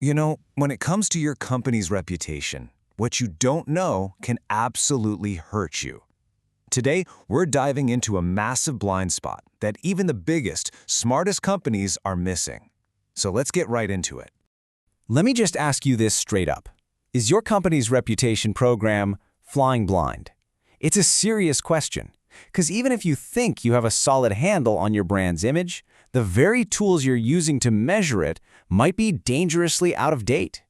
When it comes to your company's reputation, what you don't know can absolutely hurt you. Today, we're diving into a massive blind spot that even the biggest, smartest companies are missing. So let's get right into it. Let me just ask you this straight up. Is your company's reputation program flying blind? It's a serious question, because even if you think you have a solid handle on your brand's image, the very tools you're using to measure it might be dangerously out of date.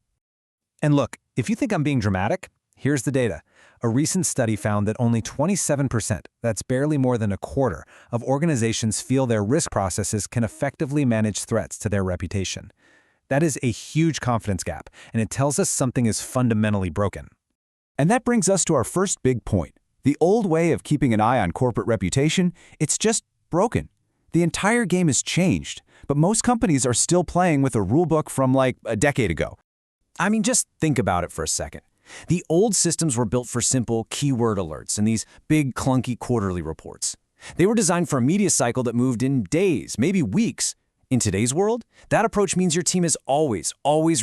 And look, if you think I'm being dramatic, here's the data. A recent study found that only 27%, that's barely more than a quarter, of organizations feel their risk processes can effectively manage threats to their reputation. That is a huge confidence gap, and it tells us something is fundamentally broken. And that brings us to our first big point. The old way of keeping an eye on corporate reputation, it's just broken. The entire game has changed, but most companies are still playing with a rulebook from like a decade ago. I mean, just think about it for a second. The old systems were built for simple keyword alerts and these big, clunky quarterly reports. They were designed for a media cycle that moved in days, maybe weeks. In today's world, that approach means your team is always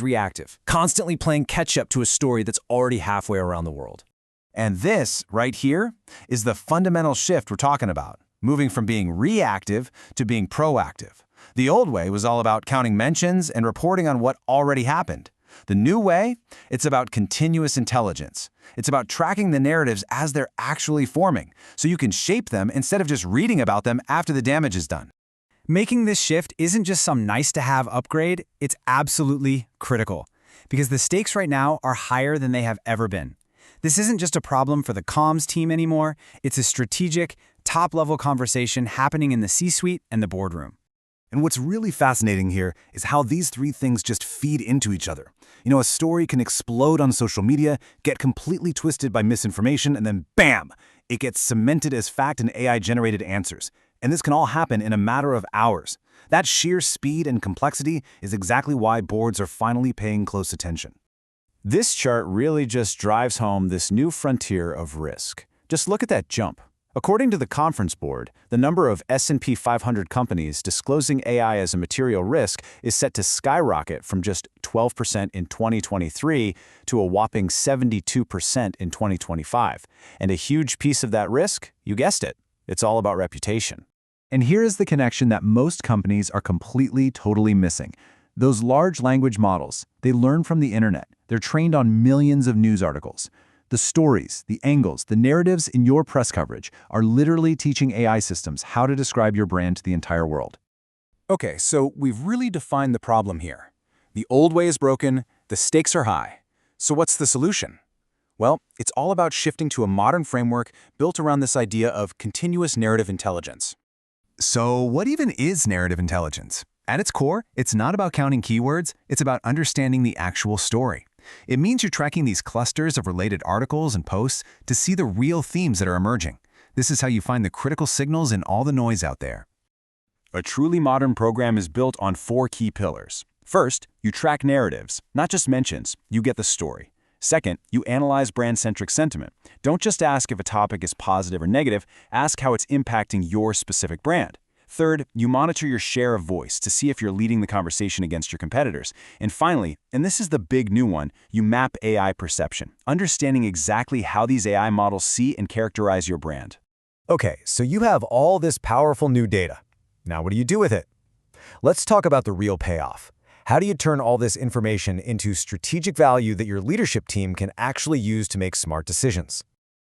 reactive, constantly playing catch-up to a story that's already halfway around the world. And this, right here, is the fundamental shift we're talking about, moving from being reactive to being proactive. The old way was all about counting mentions and reporting on what already happened. The new way, it's about continuous intelligence. It's about tracking the narratives as they're actually forming, so you can shape them instead of just reading about them after the damage is done. Making this shift isn't just some nice-to-have upgrade, it's absolutely critical. Because the stakes right now are higher than they have ever been. This isn't just a problem for the comms team anymore, it's a strategic, top-level conversation happening in the C-suite and the boardroom. And what's really fascinating here is how these three things just feed into each other. A story can explode on social media, get completely twisted by misinformation, and then bam! It gets cemented as fact and AI-generated answers. And this can all happen in a matter of hours. That sheer speed and complexity is exactly why boards are finally paying close attention. This chart really just drives home this new frontier of risk. Just look at that jump. According to the Conference Board, the number of S&P 500 companies disclosing AI as a material risk is set to skyrocket from just 12% in 2023 to a whopping 72% in 2025. And a huge piece of that risk, you guessed it, it's all about reputation. And here is the connection that most companies are totally missing. Those large language models, they learn from the internet. They're trained on millions of news articles. The stories, the angles, the narratives in your press coverage are literally teaching AI systems how to describe your brand to the entire world. Okay, so we've really defined the problem here. The old way is broken, the stakes are high. So what's the solution? Well, it's all about shifting to a modern framework built around this idea of continuous narrative intelligence. So what even is narrative intelligence? At its core, it's not about counting keywords, it's about understanding the actual story. It means you're tracking these clusters of related articles and posts to see the real themes that are emerging. This is how you find the critical signals in all the noise out there. A truly modern program is built on 4 key pillars. First, you track narratives, not just mentions, you get the story. Second, you analyze brand-centric sentiment. Don't just ask if a topic is positive or negative, ask how it's impacting your specific brand. Third, you monitor your share of voice to see if you're leading the conversation against your competitors. And finally, and this is the big new one, you map AI perception, understanding exactly how these AI models see and characterize your brand. Okay, so you have all this powerful new data. Now what do you do with it? Let's talk about the real payoff. How do you turn all this information into strategic value that your leadership team can actually use to make smart decisions?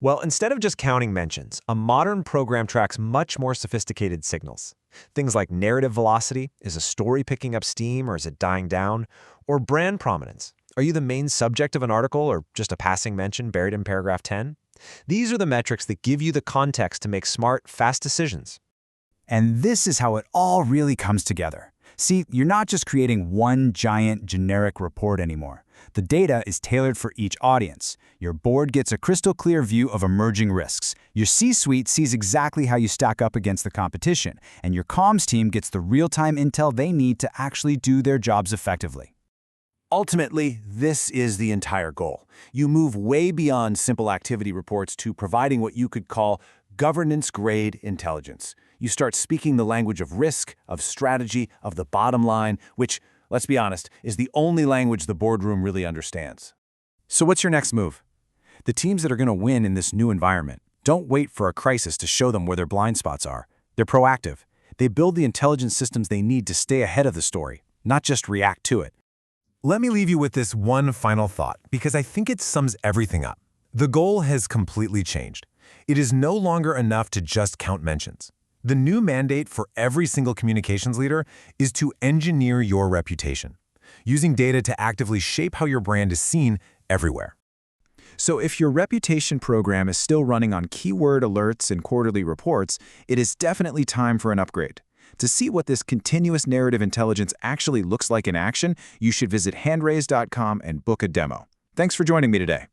Well, instead of just counting mentions, a modern program tracks much more sophisticated signals. Things like narrative velocity, is a story picking up steam or is it dying down? Or brand prominence, are you the main subject of an article or just a passing mention buried in paragraph 10? These are the metrics that give you the context to make smart, fast decisions. And this is how it all really comes together. See, you're not just creating one giant generic report anymore. The data is tailored for each audience. Your board gets a crystal clear view of emerging risks. Your C-suite sees exactly how you stack up against the competition. And your comms team gets the real-time intel they need to actually do their jobs effectively. Ultimately, this is the entire goal. You move way beyond simple activity reports to providing what you could call governance-grade intelligence. You start speaking the language of risk, of strategy, of the bottom line, which, let's be honest, is the only language the boardroom really understands. So what's your next move? The teams that are going to win in this new environment don't wait for a crisis to show them where their blind spots are. They're proactive. They build the intelligence systems they need to stay ahead of the story, not just react to it. Let me leave you with this one final thought, because I think it sums everything up. The goal has completely changed. It is no longer enough to just count mentions. The new mandate for every single communications leader is to engineer your reputation, using data to actively shape how your brand is seen everywhere. So if your reputation program is still running on keyword alerts and quarterly reports, it is definitely time for an upgrade. To see what this continuous narrative intelligence actually looks like in action, you should visit handraise.com and book a demo. Thanks for joining me today.